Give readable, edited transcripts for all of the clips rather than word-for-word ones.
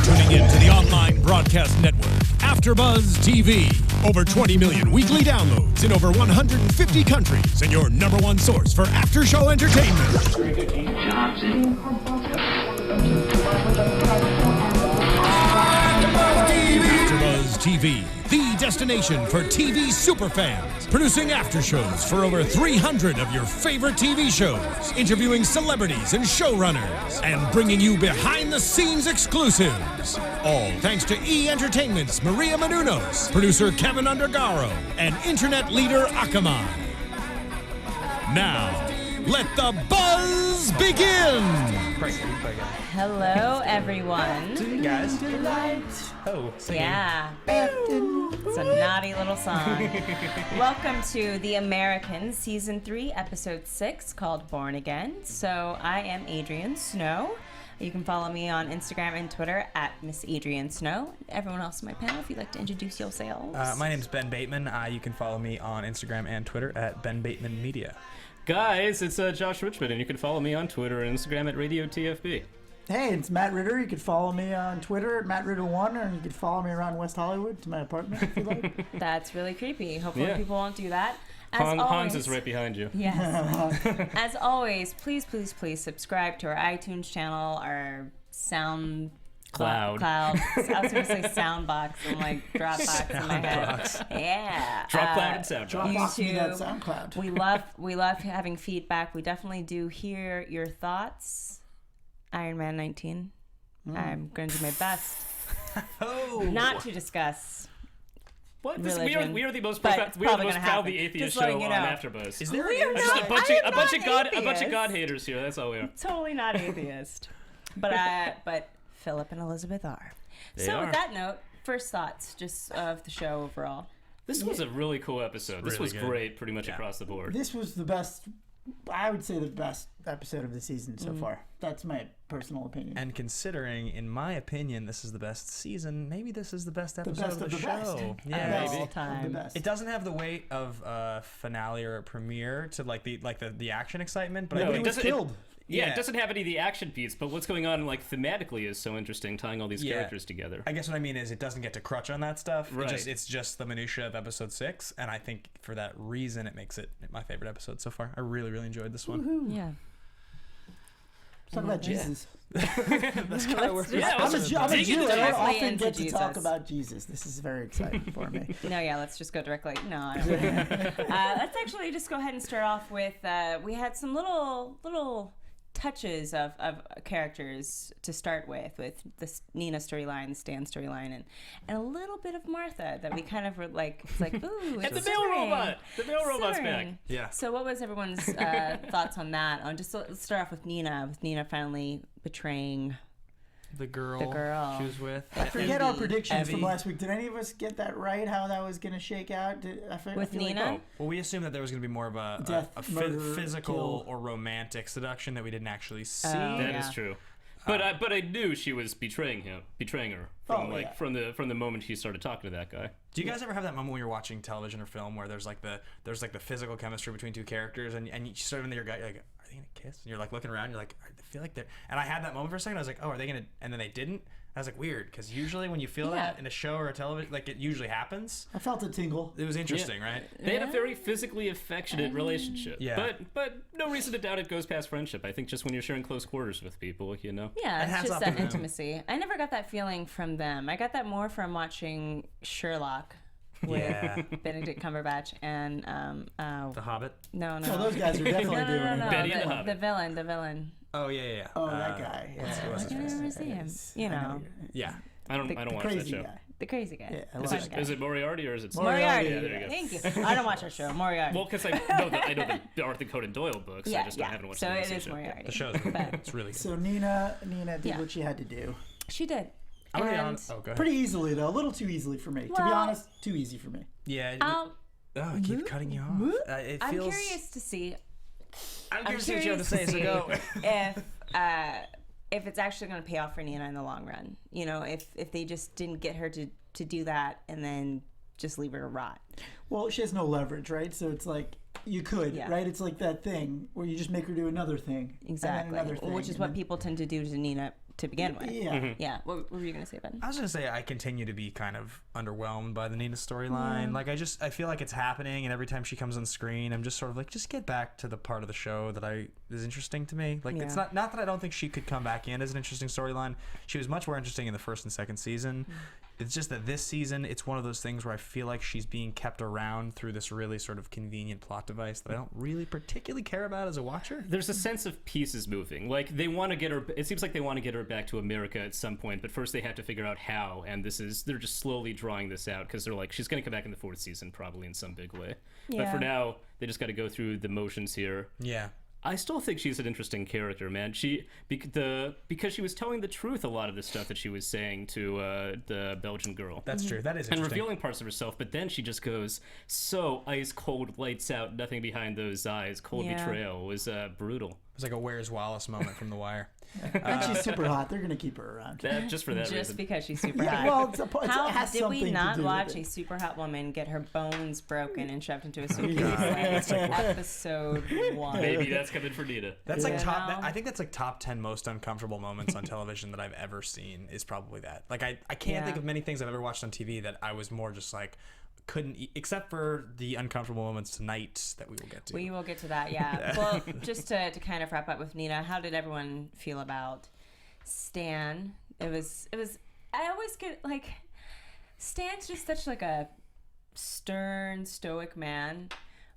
tuning in to the online broadcast network, AFTERBUZZ TV. Over 20 million weekly downloads in over 150 countries, and your number one source for after-show entertainment. AFTERBUZZ TV, the destination for TV superfans. Producing aftershows for over 300 of your favorite TV shows. Interviewing celebrities and showrunners. And bringing you behind-the-scenes exclusives. All thanks to E! Entertainment's Maria Menounos, producer Kevin Undergaro, and internet leader Akamai. Now, let the buzz begin! Hello, everyone. Hey guys. Oh, singing. Yeah. It's a naughty little song. Welcome to The Americans, Season 3, Episode 6, called Born Again. So, I am Adrian Snow. You can follow me on Instagram and Twitter at Miss Adrian Snow. Everyone else on my panel, if you'd like to introduce yourselves. My name's Ben Bateman. You can follow me on Instagram and Twitter at Ben Bateman Media. Guys, it's Josh Richmond, and you can follow me on Twitter and Instagram at Radio TFB. Hey, it's Matt Ritter. You could follow me on Twitter at MattRitter1, or you could follow me around West Hollywood to my apartment if you like. That's really creepy. Hopefully people won't do that. Hans is right behind you. Yes. As always, please subscribe to our iTunes channel, our Sound Cloud. I was going to say Soundbox and like Dropbox in my head. Yeah. Dropcloud and Soundbox. Dropbox me that YouTube. SoundCloud. We love having feedback. We definitely do hear your thoughts. Iron Man 19. I'm going to do my best not to discuss. What? Religion, we are the most but proudly atheist Just show letting you on know. AfterBuzz. Is there We are Just not. a bunch of God atheists. haters here. That's all we are. Totally not atheist. But Philip and Elizabeth are. They So are. with that note, first thoughts just of the show overall. This was a really cool episode. This Really was good. great, pretty much across the board. This was the best, I would say the best episode of the season so far. That's my personal opinion. And considering, in my opinion, this is the best season, maybe this is the best episode best of the of the show. best. Yeah, Best maybe. All time. The best. It doesn't have the weight of a finale or a premiere to like the action excitement, but No, I But think he was killed. Yeah, Yeah. it doesn't have any of the action beats, but what's going on like thematically is so interesting, tying all these characters together. I guess what I mean is it doesn't get to crutch on that stuff. Right. It's just the minutia of episode 6, and I think for that reason it makes it my favorite episode so far. I really enjoyed this one. Yeah. Let's talk about Jesus. That's kind of where I'm a Jew. I Dig into don't Jesus. often Into get to talk Jesus. about Jesus. This is very exciting for me. No, yeah, let's just go directly. No, I don't wanna. Let's actually just go ahead and start off with, we had some little touches of characters to start with the Nina storyline, the Stan storyline, and a little bit of Martha that we kind of were like, it's like, ooh, And it's the mail simmering. robot! The mail robot's back. Simmering. Yeah. So what was everyone's thoughts on that? Let's start off with Nina finally betraying The girl she was with. Forget our Evie. predictions Evie. from last week. Did any of us get that right? How that was going to shake out? With Nina? Well, we assumed that there was going to be more of a Death, murder, physical kill. or romantic seduction that we didn't actually see. That is Yeah. true. But I knew she was betraying her from the moment she started talking to that guy. Do you guys ever have that moment when you're watching television or film where there's like the physical chemistry between two characters and you sort of in your gut, you're like, are they gonna kiss? And you're like looking around, you're like, I feel like they're. And I had that moment for a second. I was like, oh, are they gonna? And then they didn't. I was like, weird, because usually when you feel that in a show or a television, like it usually happens. I felt a tingle. It was interesting, right? They had a very physically affectionate relationship. Yeah. But no reason to doubt it goes past friendship. I think just when you're sharing close quarters with people, you know. Yeah, And it's hats just off that to them. intimacy. I never got that feeling from them. I got that more from watching Sherlock with Yeah. Benedict Cumberbatch and The Hobbit. no. Oh, those guys are definitely no, doing it. Betty and the Hobbit. The villain. Oh yeah. Oh, that guy. Yeah. what's his I face? never see him. You I know, Yeah. I don't watch that Crazy show. guy. the crazy guy. Yeah, I The love fun that guy. Is it Moriarty or is it Moriarty? Yeah, there you go. Thank you. I don't watch that show. Moriarty. Well, because I know the Arthur Conan Doyle books. I haven't watched So the it TV is show. Moriarty. The show's it's really good. So Nina did Yeah. what she had to do. She did. I'm gonna be And- honest. Oh, go ahead. Pretty easily, though. A little too easily for me. to be Well- honest, too easy for me. Yeah. Um, I keep cutting you off. It I'm feels. curious to see. I'm curious to see what you have to say. So go. If it's actually going to pay off for Nina in the long run. You know, if they just didn't get her to do that and then just leave her to rot. Well, she has no leverage, right? So it's like you could, Yeah. right? It's like that thing where you just make her do another thing, and then Exactly. another thing, Which is and what then- people tend to do to Nina to begin with. Yeah. Yeah. What were you gonna say, Ben? I was gonna say I continue to be kind of underwhelmed by the Nina storyline. Like I feel like it's happening, and every time she comes on screen, I'm just sort of like, just get back to the part of the show that is interesting to me. Like it's not that I don't think she could come back in as an interesting storyline. She was much more interesting in the first and second season. It's just that this season, it's one of those things where I feel like she's being kept around through this really sort of convenient plot device that I don't really particularly care about as a watcher. There's a sense of pieces moving. Like they want to get her. It seems like they want to get her back to America at some point, but first they have to figure out how. And they're just slowly drawing this out because they're like, she's going to come back in the fourth season probably in some big way. Yeah. But for now, they just got to go through the motions here. Yeah. I still think she's an interesting character, man. Because she was telling the truth a lot of the stuff that she was saying to the Belgian girl. That's true. That is and interesting. revealing parts of herself, but then she just goes so ice cold, lights out, nothing behind those eyes. Cold betrayal was brutal. It was like a Where's Wallace moment from The Wire. And she's super hot. They're gonna keep her around. Just for that Just reason. because she's super Yeah, hot. well, it How has did we something not to do watch with a it. super hot woman get her bones broken and shoved into a suitcase like episode 1? Maybe that's coming for Nina. That's like Yeah. I think that's like top 10 most uncomfortable moments on television that I've ever seen is probably that. Like I can't think of many things I've ever watched on TV that I was more just like couldn't eat, except for the uncomfortable moments tonight that we will get to. We will get to that, yeah. Well, just to kind of wrap up with Nina, how did everyone feel about Stan? It was I always get like, Stan's just such like a stern, stoic man.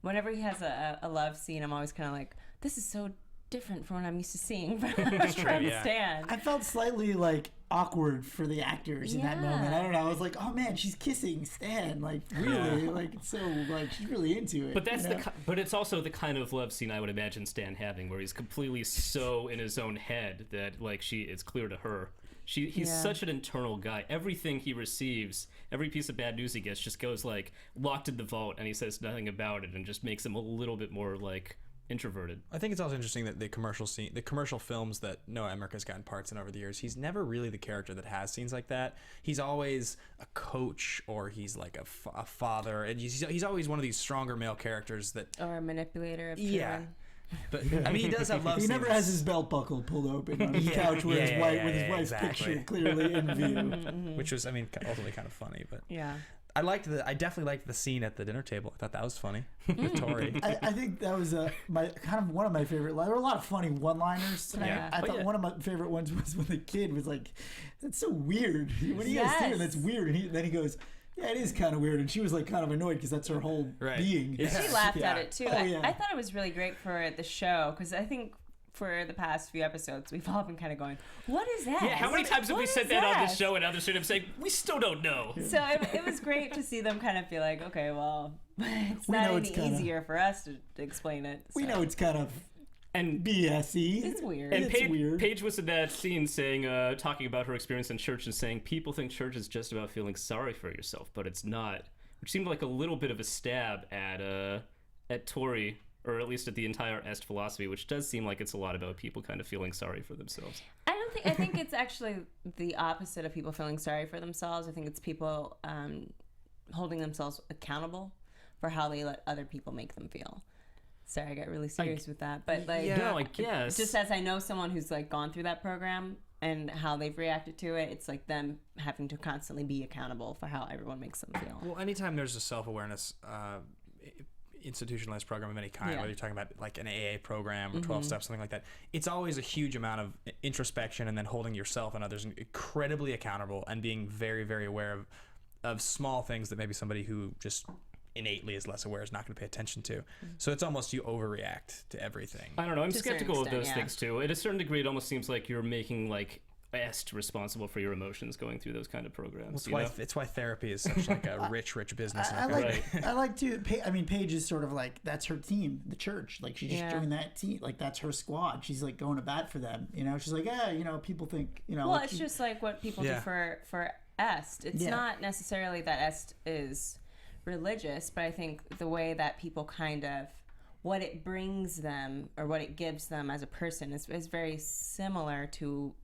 Whenever he has a love scene, I'm always kind of like, this is so different from what I'm used to seeing from yeah. Stan. I felt slightly like awkward for the actors in that Yeah. moment. I don't know. I was like, oh man, she's kissing Stan. Like really, like it's so like she's really into it. But that's you know? but it's also the kind of love scene I would imagine Stan having, where he's completely so in his own head that like it's clear to her. He's such an internal guy. Everything he receives, every piece of bad news he gets, just goes like locked in the vault, and he says nothing about it, and just makes him a little bit more like introverted. I think it's also interesting that the commercial films that Noah Emmerich has gotten parts in over the years, he's never really the character that has scenes like that. He's always a coach, or he's like a father, and he's always one of these stronger male characters that. Or a manipulator of children. Yeah. But I mean, he does have love He scenes. never has his belt buckle pulled open on his couch with his wife's exactly. picture clearly in view. which was, I mean, ultimately kind of funny. But Yeah. I definitely liked the scene at the dinner table. I thought that was funny with Tori. I think that was one of my favorite. There were a lot of funny one-liners tonight. Yeah. I thought one of my favorite ones was when the kid was like, "That's so weird. What are you guys doing? That's weird." And then he goes, "Yeah, it is kind of weird." And she was like kind of annoyed because that's her whole being. Yeah. She laughed at it too. Oh, yeah. I thought it was really great for the show because I think for the past few episodes we've all been kind of going, "What is that?" Yeah, how many times have we said that on this show and others should have saying, we still don't know. So it was great to see them kind of be like, okay, well, it's We not know any it's kinda- easier for us to explain it. We so. know it's kind of And BS-y. It's weird. And It's weird. Paige was in that scene saying, talking about her experience in church and saying, people think church is just about feeling sorry for yourself, but it's not. Which seemed like a little bit of a stab at Tori, or at least at the entire Est philosophy, which does seem like it's a lot about people kind of feeling sorry for themselves. I think it's actually the opposite of people feeling sorry for themselves. I think it's people holding themselves accountable for how they let other people make them feel. Sorry, I got really serious with that, but like, No, I guess. just as I know someone who's like gone through that program and how they've reacted to it, it's like them having to constantly be accountable for how everyone makes them feel. Well, anytime there's a self-awareness institutionalized program of any kind, whether you're talking about like an AA program or 12 steps, something like that, it's always a huge amount of introspection and then holding yourself and others incredibly accountable and being very, very aware of small things that maybe somebody who just innately is less aware is not going to pay attention to. So it's almost you overreact to everything. I don't know. I'm To a certain skeptical of extent, those yeah. things too. At a certain degree, it almost seems like you're making like Est responsible for your emotions going through those kind of programs. It's why therapy is such like a rich business. I like to. I mean, Paige is sort of like that's her team, the church. Like she's just doing that team. Like that's her squad. She's like going to bat for them. You know, she's like, people think, Well, like, it's just like what people do for Est. It's not necessarily that Est is religious, but I think the way that people kind of what it brings them or what it gives them as a person is very similar to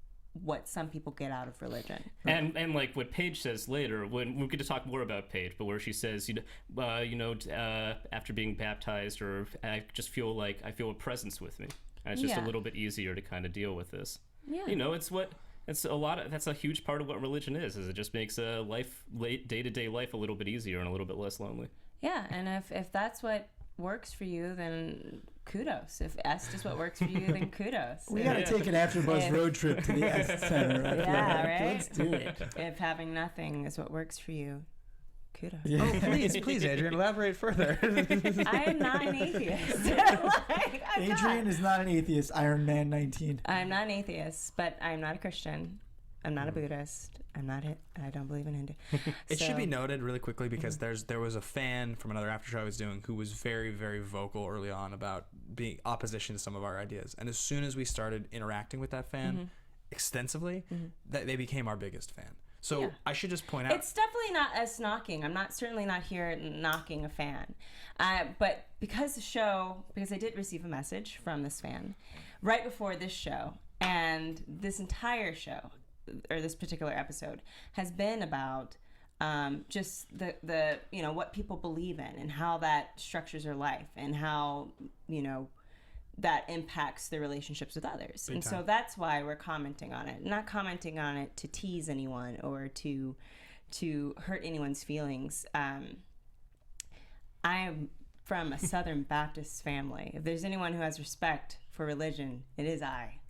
what some people get out of religion. And like what Paige says later, when we get to talk more about Paige, but where she says, after being baptized, or I just feel like I feel a presence with me. And it's just a little bit easier to kind of deal with this. Yeah. You know, it's That's a huge part of what religion is it just makes day-to-day life a little bit easier and a little bit less lonely. Yeah, and if that's what works for you, then kudos. If est is what works for you, then kudos. We gotta take an AFTERBUZZ road trip to the est center. Yeah, right? Let's do it. If having nothing is what works for you, kudos. Yeah. Oh, please, Adrian, elaborate further. I am not an atheist. Adrian is not an atheist. Iron Man 19. I'm not an atheist, but I'm not a Christian. I'm not a Buddhist. I don't believe in Hindu. It should be noted really quickly because there was a fan from another after show I was doing who was very, very vocal early on about being opposition to some of our ideas. And as soon as we started interacting with that fan extensively, they became our biggest fan. So I should just point out, it's definitely not us knocking. I'm certainly not here knocking a fan. But because I did receive a message from this fan right before this show, and this entire show, or this particular episode, has been about just the what people believe in and how that structures their life and how that impacts their relationships with others. And so that's why we're commenting on it. Not commenting on it to tease anyone or to hurt anyone's feelings. I am from a Southern Baptist family. If there's anyone who has respect for religion, it is I.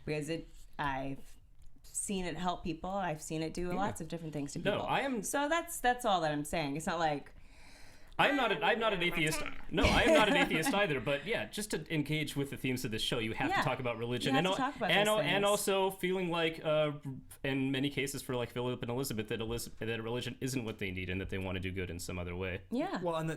Because I've seen it help people. I've seen it do lots of different things to people. No, I am. So that's all that I'm saying. It's not like I'm not an atheist. No, I am not an atheist either. But yeah, just to engage with the themes of this show, you have to talk about religion, you have to talk about those and things. also feeling like, in many cases for like Philip and Elizabeth, that religion isn't what they need and that they want to do good in some other way. Yeah. well, and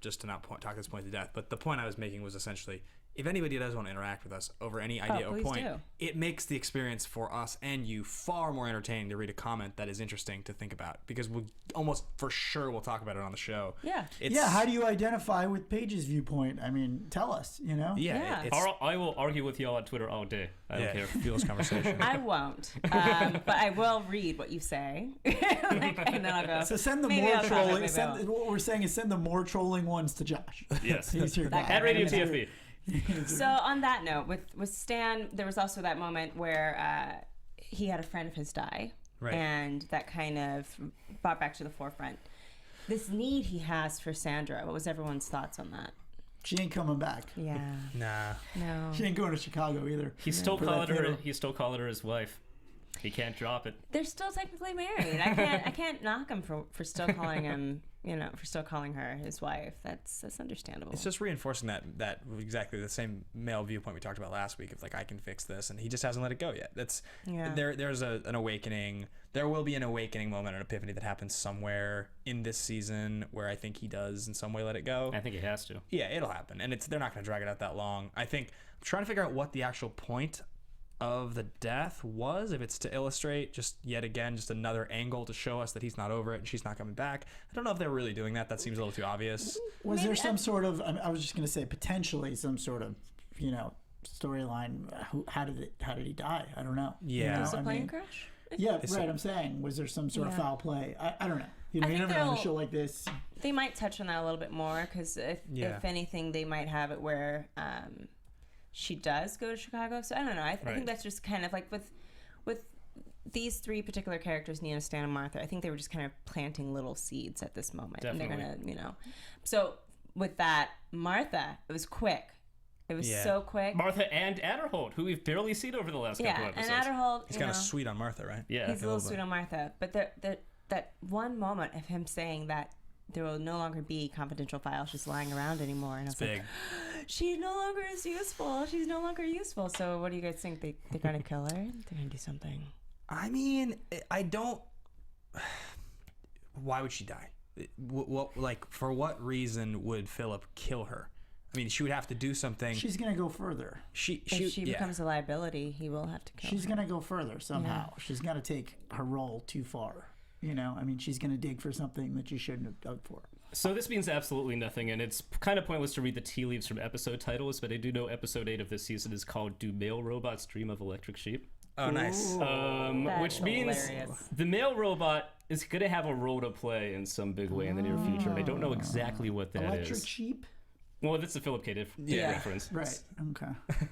just to not talk this point to death, but the point I was making was essentially, if anybody does want to interact with us over any idea or please point, do. it makes the experience for us and you far more entertaining to read a comment that is interesting to think about, because we'll almost for sure we'll talk about it on the show. Yeah. How do you identify with Paige's viewpoint? I mean, tell us, Yeah. I will argue with y'all on Twitter all day. I don't care. Feel this conversation. I won't, but I will read what you say, and then I'll go. So send the maybe more I'll comment, trolling. maybe I won't. What we're saying is send the more trolling ones to Josh. Yes. He's your guy. At Radio TFB. So on that note, with Stan, there was also that moment where he had a friend of his die, Right. and that kind of brought back to the forefront this need he has for Sandra. What was everyone's thoughts on that? She ain't coming back. Yeah. Nah. No. She ain't going to Chicago either. He's still calling her his wife. He can't drop it. They're still technically married. I can't knock him for still calling him, for still calling her his wife. That's understandable. It's just reinforcing that exactly the same male viewpoint we talked about last week of like, I can fix this, and he just hasn't let it go yet. There's an awakening. There will be an awakening moment, an epiphany that happens somewhere in this season where I think he does in some way let it go. I think he has to. Yeah, it'll happen, and they're not going to drag it out that long. I think I'm trying to figure out what the actual point of the death was, if it's to illustrate just another angle to show us that he's not over it and she's not coming back. I don't know if they're really doing that. That seems a little too obvious. Was there some sort of, I was just going to say potentially some sort of, storyline? How did he die? I don't know. Yeah. Was it a plane crash? Yeah, right. I'm saying, was there some sort of foul play? I don't know. You never know on a show like this. They might touch on that a little bit more, because if anything, they might have it where she does go to Chicago. So I don't know. I think that's just kind of like with these three particular characters, Nina, Stan, and Martha. I think they were just kind of planting little seeds at this moment. Definitely. And they're gonna, So with that, Martha, it was quick. It was so quick. Martha and Adderholt, who we've barely seen over the last couple episodes. And Adderholt, He's kind of sweet on Martha, right? Yeah. He's a little sweet on Martha. But that one moment of him saying that there will no longer be confidential files just lying around anymore. And I was big. like, she no longer is useful. She's no longer useful. So what do you guys think? They're going to kill her? They're going to do something? I mean, I don't... Why would she die? For what reason would Philip kill her? I mean, she would have to do something. She's going to go further. If she becomes a liability, he will have to kill her. She's going to go further somehow. Yeah. She's going to take her role too far. I mean, she's going to dig for something that you shouldn't have dug for. So this means absolutely nothing, and it's kind of pointless to read the tea leaves from episode titles, but I do know episode 8 of this season is called Do Male Robots Dream of Electric Sheep? Oh, nice. Which means the male robot is going to have a role to play in some big way in the near future, and I don't know exactly what that is. Electric sheep? Well, that's a Philip K. Dick reference. Right. Okay.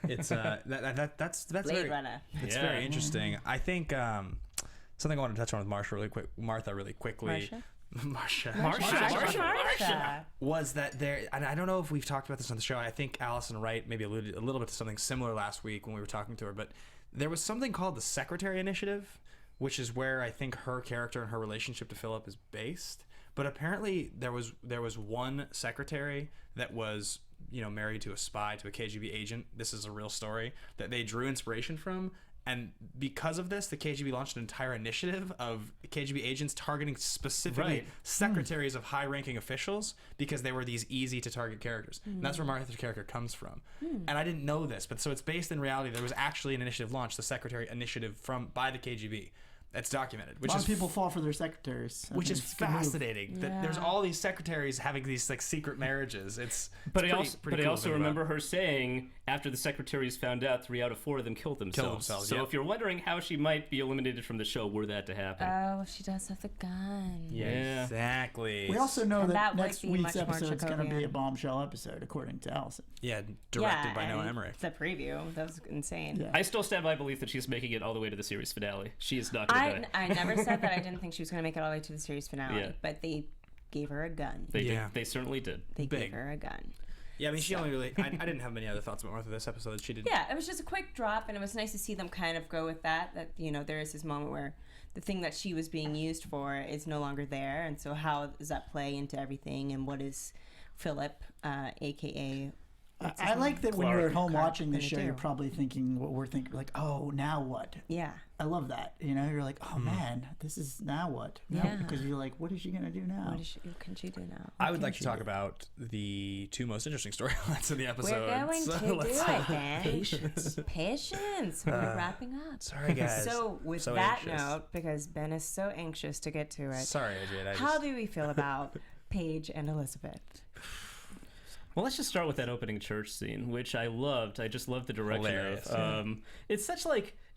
It's that's Blade very, Runner. it's very interesting. I think something I want to touch on with Martha really quickly. Marsha. Was that there, and I don't know if we've talked about this on the show. I think Allison Wright maybe alluded a little bit to something similar last week when we were talking to her, but there was something called the Secretary Initiative, which is where I think her character and her relationship to Philip is based. But apparently there was one secretary that was, married to a spy, to a KGB agent. This is a real story that they drew inspiration from. And because of this, the KGB launched an entire initiative of KGB agents targeting specifically secretaries of high-ranking officials because they were these easy-to-target characters. And that's where Martha's character comes from. And I didn't know this, but so it's based in reality. There was actually an initiative launched, the Secretary Initiative by the KGB. That's documented. A lot of people fall for their secretaries. Which is fascinating. That there's all these secretaries having these like secret marriages. But I also remember her saying after the secretaries found out, 3 out of 4 of them killed themselves. So if you're wondering how she might be eliminated from the show, were that to happen. Oh, she does have the gun. Yeah, exactly. We also know that next would be week's much more episode is going to be a Chekhovian. bombshell episode, according to Allison. Yeah, directed by and Noah Emmerich. The preview, that was insane. Yeah. I still stand by belief that she's making it all the way to the series finale. She is not going to die. I never said that I didn't think she was going to make it all the way to the series finale, but they gave her a gun. They certainly did. They gave her a gun. Yeah, I mean, she only really... I didn't have many other thoughts about Martha this episode. She did. Yeah, it was just a quick drop, and it was nice to see them kind of go with that. That, there is this moment where the thing that she was being used for is no longer there, and so how does that play into everything, and what is Philip, a.k.a... I like that when you're at home Clark watching this gonna show, do? you're probably thinking what we're thinking, like, oh, now what? Yeah. I love that. You're like, oh man, this is now what? Yeah. Because you're like, what is she gonna do now? What can she do now? I would like to talk about the 2 most interesting storylines in the episode. We're going to do it, man. Patience. We're wrapping up. Sorry, guys. So, with So that anxious. note, because Ben is so anxious to get to it, Sorry, Adrian. how do we feel about Paige and Elizabeth? Well, let's just start with that opening church scene, which I loved. I just loved the direction Hilarious, of. It's such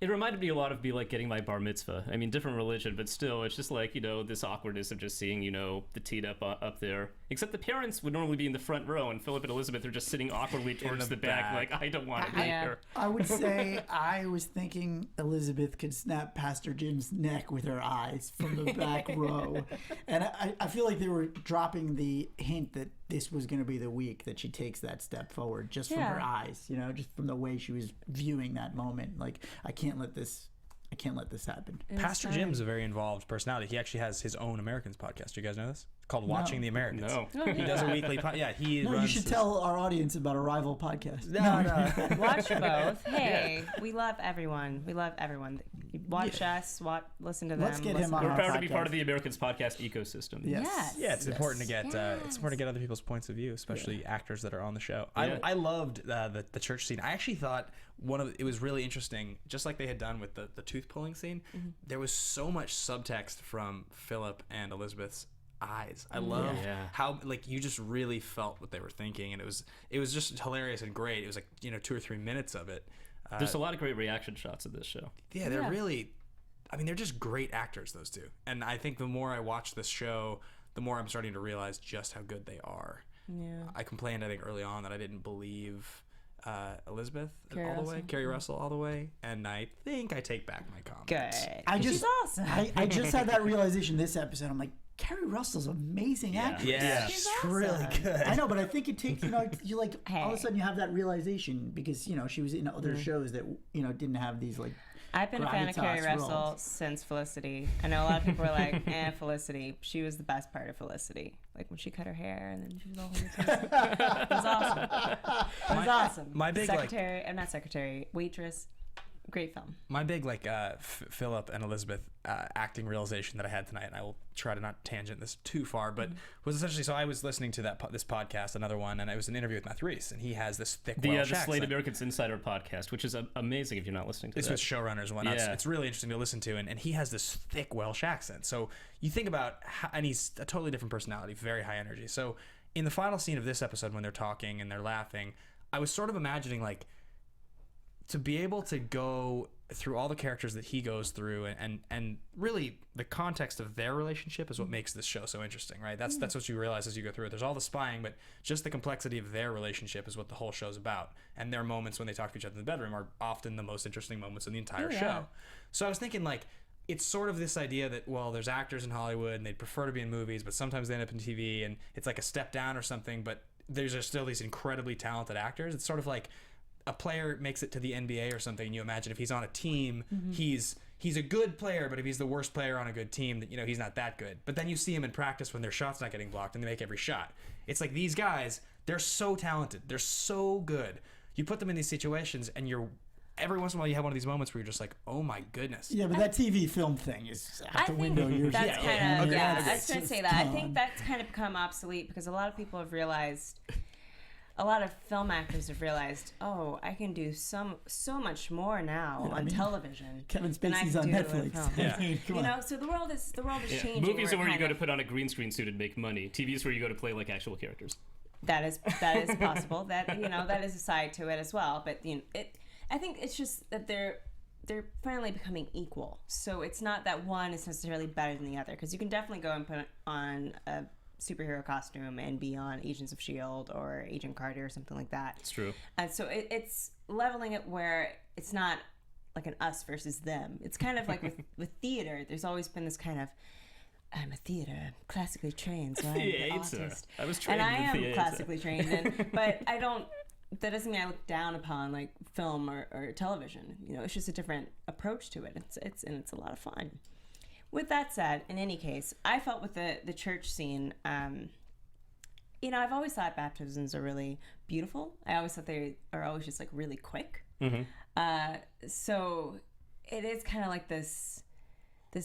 it reminded me a lot of getting my bar mitzvah. I mean, different religion, but still, it's just this awkwardness of just seeing, the teed up there. Except the parents would normally be in the front row, and Philip and Elizabeth are just sitting awkwardly towards the back, like, I don't want to be here. I would say I was thinking Elizabeth could snap Pastor Jim's neck with her eyes from the back row. And I feel like they were dropping the hint that this was going to be the week that she takes that step forward just from her eyes, just from the way she was viewing that moment. Like, I can't let this happen. Pastor Jim's a very involved personality. He actually has his own Americans podcast. Do you guys know this? It's called Watching the Americans. No. He does a weekly he No, runs you should tell our audience about a rival podcast. No. Watch both. Hey, we love everyone. We love everyone. Watch us. Listen to them. Let's get him on We're our proud to be podcast. part of the Americans podcast ecosystem. Yes. Yeah, it's important to get Yes. it's important to get other people's points of view, especially actors that are on the show. I loved the church scene. I actually thought it was really interesting, just like they had done with the tooth pulling scene. There was so much subtext from Philip and Elizabeth's eyes. I love how you just really felt what they were thinking, and it was just hilarious and great. It was 2 or 3 minutes of it. There's a lot of great reaction shots of this show. Yeah, they're really, they're just great actors, those two. And I think the more I watch this show, the more I'm starting to realize just how good they are. Yeah. I complained, I think, early on that I didn't believe Elizabeth Keri all the way, Russell. Keri Russell all the way, and I think I take back my comment. Good. She's awesome. I just had that realization this episode. I'm like, Keri Russell's an amazing actress. Yeah, She's she's really good. I know, but I think it takes, you like, all of a Hey. sudden you have that realization because, she was in other shows that, didn't have these, I've been a fan of Keri gravitas Russell roles. since Felicity. I know a lot of people were like, Felicity. She was the best part of Felicity. Like when she cut her hair and then she was all it was awesome. It was awesome. my big, secretary, I'm not secretary, waitress. Great film. My big Philip and Elizabeth acting realization that I had tonight, and I will try to not tangent this too far, but was essentially, so I was listening to this podcast, another one, and it was an interview with Matt Rhys, and he has this thick Welsh The Slate accent. Americans Insider podcast, which is amazing if you're not listening to It's that. with showrunners and whatnot. Yeah. It's really interesting to listen to, and he has this thick Welsh accent. So you think about and he's a totally different personality, very high energy. So in the final scene of this episode, when they're talking and they're laughing, I was sort of imagining to be able to go through all the characters that he goes through, and really the context of their relationship is what makes this show so interesting, right? That's what you realize as you go through it. There's all the spying, but just the complexity of their relationship is what the whole show's about. And their moments when they talk to each other in the bedroom are often the most interesting moments in the entire show. So I was thinking, like, it's sort of this idea that, well, there's actors in Hollywood and they'd prefer to be in movies, but sometimes they end up in TV, and it's like a step down or something, but there's still these incredibly talented actors. It's sort of like a player makes it to the NBA or something, and you imagine if he's on a team, he's a good player, but if he's the worst player on a good team, that, you know, he's not that good. But then you see him in practice when their shot's not getting blocked and they make every shot. It's like these guys, they're so talented, they're so good. You put them in these situations, and every once in a while you have one of these moments where you're just like, oh my goodness. Yeah, but that TV film thing is out the window. That's kind of, I was going to say that. Gone. I think that's kind of become obsolete because a lot of people have realized, a lot of film actors have realized, oh, I can do so much more now on television. Kevin than I Spacey's can on do Netflix. film. Come You on. know, so the world is changing. Movies are where you kind go of- to put on a green screen suit and make money. TV's where you go to play like actual characters. That is possible. That, you know, that is a side to it as well. But you know, I think it's just that they're finally becoming equal. So it's not that one is necessarily better than the other, because you can definitely go and put on a superhero costume and be on Agents of S.H.I.E.L.D. or Agent Carter or something like that. It's true. And so it's leveling it where it's not like an us versus them. It's kind of like with theater. There's always been this kind of, I'm a theater, I'm classically trained, so I'm an artist. I was trained and I in am theater. classically trained, but I don't. That doesn't mean I look down upon like film or television. You know, it's just a different approach to it. It's a lot of fun. With that said, in any case, I felt with the church scene, you know, I've always thought baptisms are really beautiful. I always thought they are always just like really quick. So it is kind of like this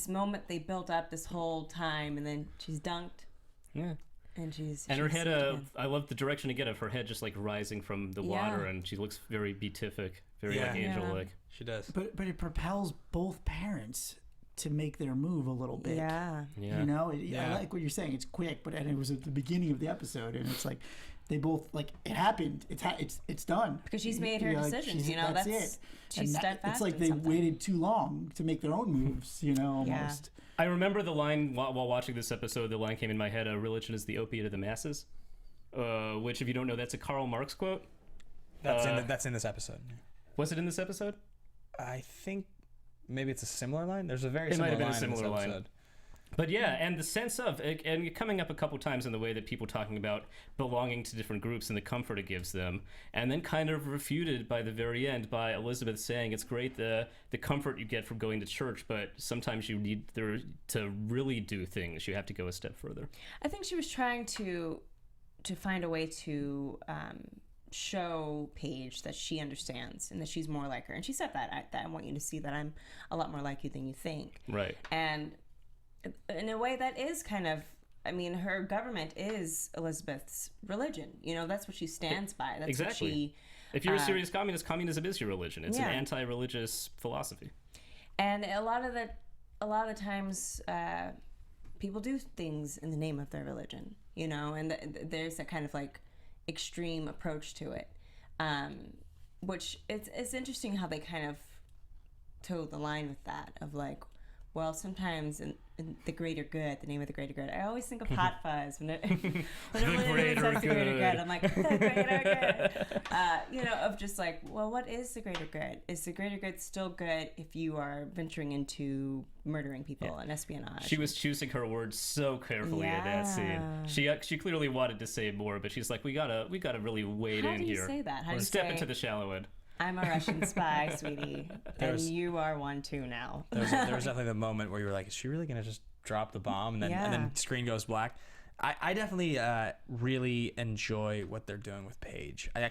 moment they built up this whole time, and then she's dunked. Yeah. And she's her head, again. I love the direction again of her head just like rising from the water, and she looks very beatific, very like angel-like. She does. But it propels both parents to make their move a little bit. Yeah. You know, I like what you're saying. It's quick, and it was at the beginning of the episode, and it's like they both like it happened. It's done Because she's made her decisions. You know, that's it. She's steadfast. It's like in they something. waited too long to make their own moves. You know, almost. I remember the line while watching this episode. The line came in my head: "Religion is the opiate of the masses," which, if you don't know, that's a Karl Marx quote. That's in this episode. Was it in this episode? I think maybe it's a similar line. There's a very It might similar have been a line in this similar line. episode. But yeah, and the sense of, and coming up a couple times in the way that people talking about belonging to different groups and the comfort it gives them, and then kind of refuted by the very end by Elizabeth saying it's great the comfort you get from going to church, but sometimes you need to really do things. You have to go a step further. I think she was trying to find a way to show Paige that she understands and that she's more like her. And she said that I want you to see that I'm a lot more like you than you think. Right. And in a way that is kind of, I mean, her government is Elizabeth's religion. You know, that's what she stands by. That's exactly. what she... If you're a serious communist, communism is your religion. It's an anti-religious philosophy. And a lot of the times, people do things in the name of their religion, you know, and there's that kind of like extreme approach to it, which it's interesting how they kind of toe the line with that of like, well, sometimes in the greater good, the name of the greater good. I always think of Hot Fuzz when it greater says the greater good. good. I'm like, the greater good. You know, of just like, well, what is the greater good? Is the greater good still good if you are venturing into murdering people and espionage? She was choosing her words so carefully in that scene. She clearly wanted to say more, but she's like, we gotta really wade How in do you here. say that? How do Or you step say, into the shallow end. I'm a Russian spy, sweetie, and you are one too now. There was definitely the moment where you were like, is she really going to just drop the bomb? And then screen goes black. I definitely really enjoy what they're doing with Paige. I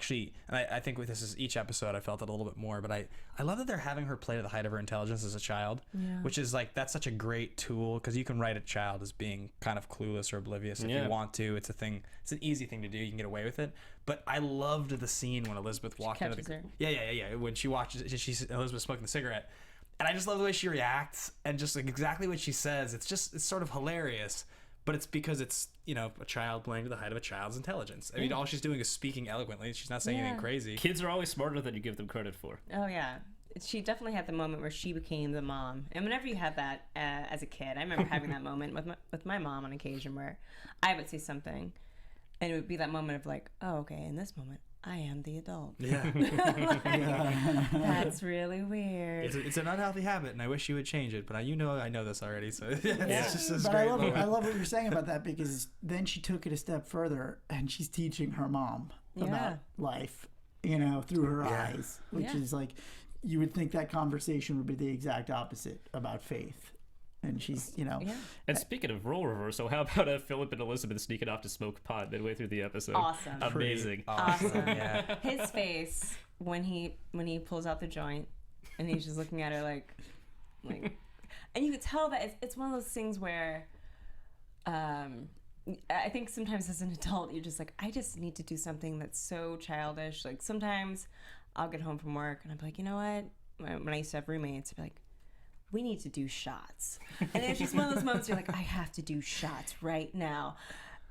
think with this is each episode I felt it a little bit more, but I love that they're having her play to the height of her intelligence as a child, which is like, that's such a great tool, because you can write a child as being kind of clueless or oblivious if you want to. It's an easy thing to do. You can get away with it. But I loved the scene when Elizabeth walked into the... Yeah. When she watches, she's Elizabeth smoking the cigarette. And I just love the way she reacts and just like exactly what she says. It's sort of hilarious, but it's because it's, you know, a child playing to the height of a child's intelligence. I mean, all she's doing is speaking eloquently. She's not saying anything crazy. Kids are always smarter than you give them credit for. Oh yeah, she definitely had the moment where she became the mom. And whenever you have that as a kid, I remember having that moment with my mom on occasion where I would say something, and it would be that moment of like, oh, okay, in this moment, I am the adult. Yeah. That's really weird. It's an unhealthy habit, and I wish you would change it. But I know this already, so it's just this But great I moment. love what you're saying about that, because then she took it a step further and she's teaching her mom about life, through her eyes, which is like, you would think that conversation would be the exact opposite about faith. And she's, And speaking of role reversal, how about Philip and Elizabeth sneaking off to smoke pot midway through the episode? Awesome. Amazing. Awesome. Yeah. His face when he pulls out the joint and he's just looking at her like, and you could tell that it's one of those things where, I think sometimes as an adult you're just like, I just need to do something that's so childish. Like sometimes I'll get home from work and I'm like, you know what? When I used to have roommates, I'd be like, we need to do shots. And it's just one of those moments you're like, I have to do shots right now.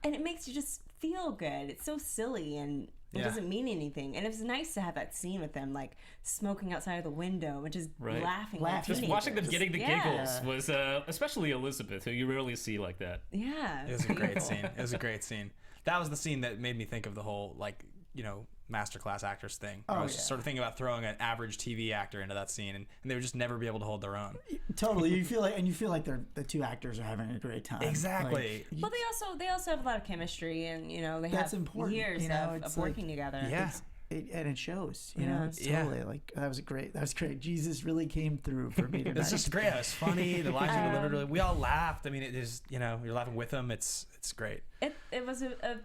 And it makes you just feel good. It's so silly and it doesn't mean anything. And it was nice to have that scene with them, like smoking outside of the window and just laughing. Like just watching them getting the giggles Yeah. was, especially Elizabeth, who you rarely see like that. Yeah. It was a great scene. It was a great scene. That was the scene that made me think of the whole, like, masterclass actors thing. I was just sort of thinking about throwing an average TV actor into that scene, and they would just never be able to hold their own. Totally. You feel like the two actors are having a great time. Exactly. Well, they also have a lot of chemistry, and they That's have important, years of working together. Yeah. And it shows, Yeah. It's totally like that was great. Jesus really came through for me tonight. It's just great. It was funny. The lines were delivered really. We all laughed. I mean, it is, you're laughing with them. It's great. It was a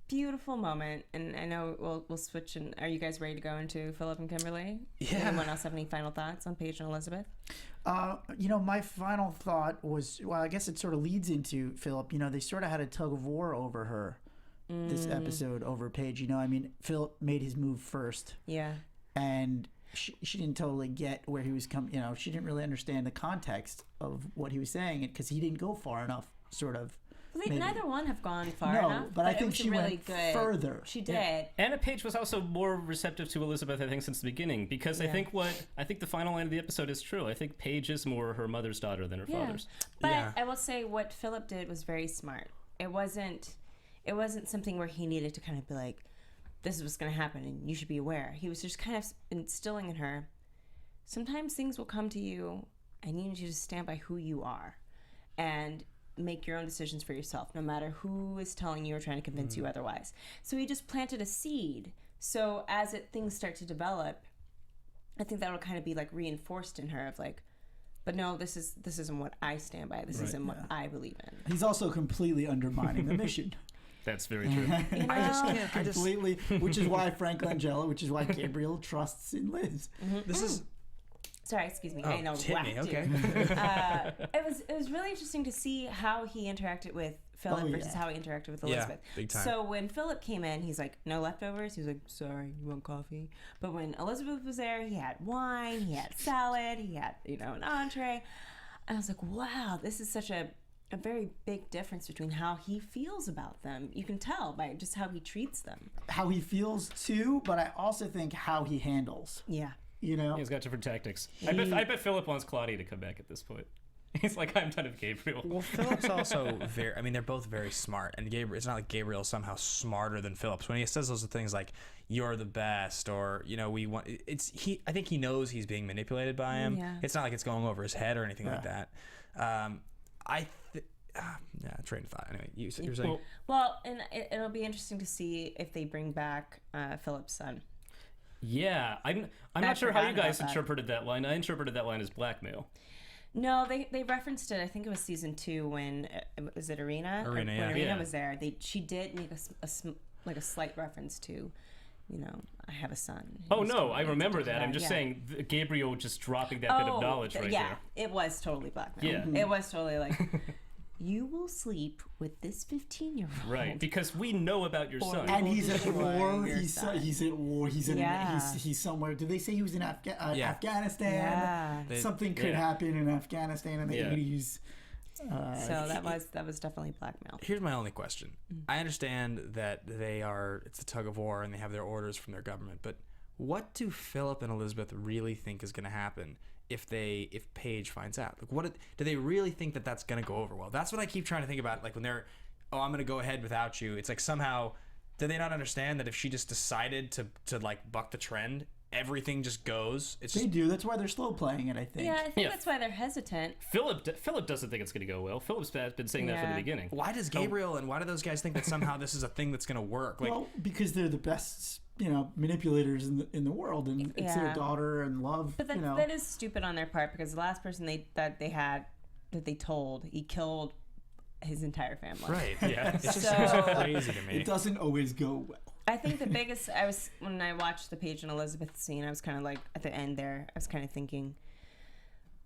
beautiful moment, and I know we'll switch. And are you guys ready to go into Philip and Kimberly? Yeah. Anyone else have any final thoughts on Paige and Elizabeth? My final thought was, well, I guess it sort of leads into Philip. They sort of had a tug of war over her this episode over Paige. Philip made his move first. Yeah. And she didn't totally get where he was coming. She didn't really understand the context of what he was saying, because he didn't go far enough, sort of. Neither one have gone far No, enough. but I think it was she really went good. further. She did. Yeah. Anna Paige was also more receptive to Elizabeth, I think, since the beginning, because I think the final line of the episode is true. I think Paige is more her mother's daughter than her father's. But I will say what Philip did was very smart. It wasn't something where he needed to kind of be like, this is what's going to happen and you should be aware. He was just kind of instilling in her, sometimes things will come to you and you need to just stand by who you are and make your own decisions for yourself, no matter who is telling you or trying to convince you otherwise. So he just planted a seed. So as things start to develop, I think that'll kind of be like reinforced in her of like, but no, this isn't what I stand by. This isn't what I believe in. He's also completely undermining the mission. That's very true. I just can't. Completely, which is why Frank Langella, which is why Gabriel trusts in Liz. This is. Sorry, excuse me. Oh, I know. hit me. Okay. It was really interesting to see how he interacted with Philip versus how he interacted with Elizabeth. Big time. So when Philip came in, he's like, no leftovers. He was like, sorry, you want coffee? But when Elizabeth was there, he had wine, he had salad, he had an entree. And I was like, wow, this is such a very big difference between how he feels about them. You can tell by just how he treats them. How he feels too, but I also think how he handles. Yeah. He's got different tactics. I bet Philip wants Claudia to come back at this point. He's like, I'm done with Gabriel. Well, Philip's also they're both very smart, and Gabriel. It's not like Gabriel's somehow smarter than Philip. So when he says those things like "you're the best" or we want, I think he knows he's being manipulated by him. Yeah. It's not like it's going over his head or anything like that. Train of thought. Anyway, you're saying. Well, and it'll be interesting to see if they bring back Philip's son. Yeah, I'm not sure how you guys interpreted that line. I interpreted that line as blackmail. No, they referenced it. I think it was season 2 when was it Irina? Irina, when yeah. Irina was there. She did make a slight reference to, I have a son. Oh no, I remember that. I'm just saying Gabriel just dropping that bit of knowledge right there. Yeah, it was totally blackmail. Yeah. It was totally like, you will sleep with this 15-year-old. Right, because we know about your son. And he's at war. He's at war. He's somewhere. Did they say he was in Afghanistan? Yeah. Something could happen in Afghanistan in the 80s. So that was definitely blackmail. Here's my only question. I understand that it's a tug of war and they have their orders from their government, but what do Philip and Elizabeth really think is going to happen if Paige finds out? Like, what do they really think that that's going to go over well? That's what I keep trying to think about. Like when they're, oh, I'm going to go ahead without you. It's like somehow, do they not understand that if she just decided to like buck the trend, everything just goes? They do. That's why they're slow playing it, I think. Yeah, I think that's why they're hesitant. Philip doesn't think it's going to go well. Philip's been saying that from the beginning. Why does Gabriel and why do those guys think that somehow this is a thing that's going to work? Like, well, because they're the best, manipulators in the world, and it's their daughter and love. But that is stupid on their part, because the last person that they told, he killed his entire family. Right. Yeah. It's just So- crazy to me. It doesn't always go well. I think the biggest, when I watched the Paige and Elizabeth scene, I was kind of like, at the end there, I was kind of thinking,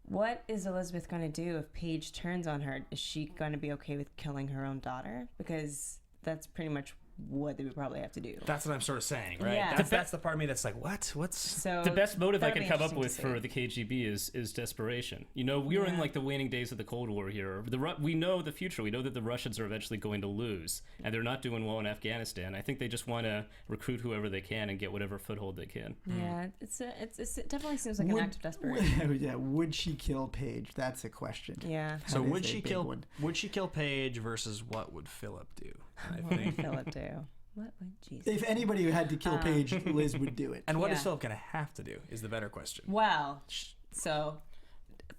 what is Elizabeth going to do if Paige turns on her? Is she going to be okay with killing her own daughter? Because that's pretty much what they would probably have to do. That's what I'm sort of saying, right? Yeah. That's the part of me that's like, what? What's... So The best motive I that'll can be come up with interesting for the KGB is desperation. We were in like the waning days of the Cold War here. We know the future. We know that the Russians are eventually going to lose, and they're not doing well in Afghanistan. I think they just want to recruit whoever they can and get whatever foothold they can. Yeah, it definitely seems like an act of desperation. Yeah, would she kill Paige? That's a question. Yeah. So That would is a she big kill? one. Would she kill Paige versus what would Philip do? I What would think. Philip do? What would Jesus? If anybody had to kill Paige, Liz would do it. And what is Yeah. Philip going to have to do? Is the better question. Well, so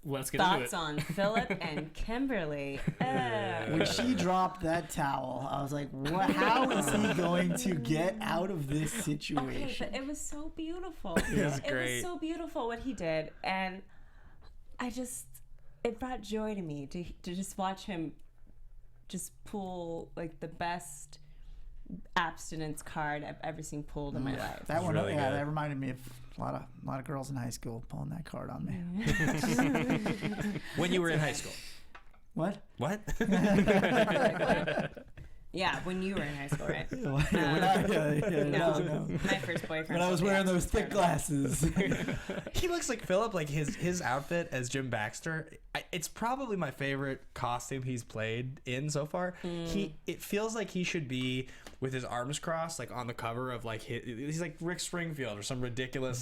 Let's get into thoughts it. on Philip and Kimberly. When she dropped that towel, I was like, how is he going to get out of this Okay, situation? but it was so beautiful. It was It great. was so beautiful what he did, and it brought joy to me to just watch him just pull like the best abstinence card I've ever seen pulled in my life. That one, really good. that reminded me of a lot of girls in high school pulling that card on me. When you were in high school. What? What? Yeah, when you were in high school, right? No. My first boyfriend. When I was told me wearing that those was thick terrible. glasses. He looks like Philip. Like his outfit as Jim Baxter. It's probably my favorite costume he's played in so far. It feels like he should be with his arms crossed, like on the cover of like he's like Rick Springfield or some ridiculous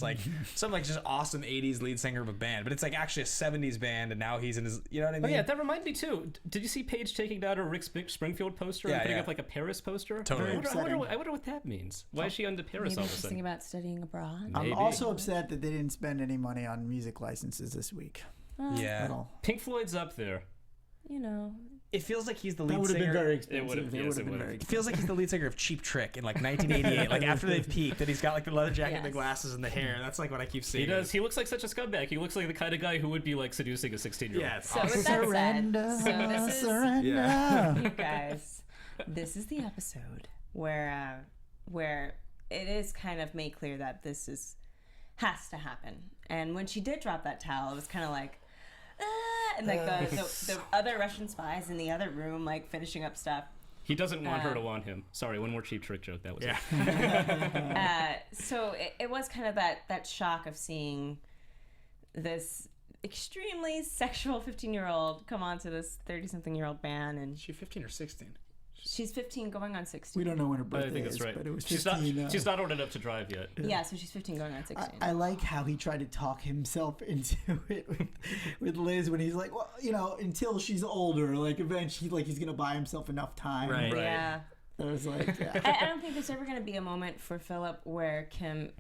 some just awesome '80s lead singer of a band. But it's like actually a '70s band, and now he's in his. You know what I mean? Oh yeah, that reminded me too. Did you see Paige taking down her Rick Springfield poster and putting up like a Paris poster? Totally. I wonder what that means. Why is she on to Paris Maybe all of a she's sudden? thinking about studying abroad. I'm Maybe. also upset that they didn't spend any money on music licenses this week. Yeah. At all. Pink Floyd's up there. It feels like he's the That lead would have singer. been very It expensive. would've- yes, would've it been would've. very It feels like he's the lead singer of Cheap Trick in like 1988. Like after they've peaked, and he's got like the leather jacket, and the Yes. glasses, and the hair. That's like what I keep seeing. He does. He looks like such a scumbag. He looks like the kind of guy who would be like seducing a 16-year-old. Yeah. It's So awesome. with that Surrender, said, so this is surrender. Yeah. you guys. This is the episode where it is kind of made clear that this has to happen. And when she did drop that towel, it was kind of like, and like the other Russian spies in the other room, like finishing up stuff. He doesn't want her to want him. Sorry, one more cheap trick joke. That was Yeah. it. So it was kind of that shock of seeing this extremely sexual 15-year-old come onto this 30-something-year-old band, and Is she 15 or 16? she's 15 going on 16. We don't know when her I birthday think that's is, right. but it was She's 15. not. She's not old enough to drive yet. Yeah, so she's 15 going on 16. I like how he tried to talk himself into it with Liz when he's like, well, until she's older, like eventually, like he's gonna buy himself enough time. Right. Yeah. I was like, yeah. I don't think there's ever going to be a moment for Philip where Kim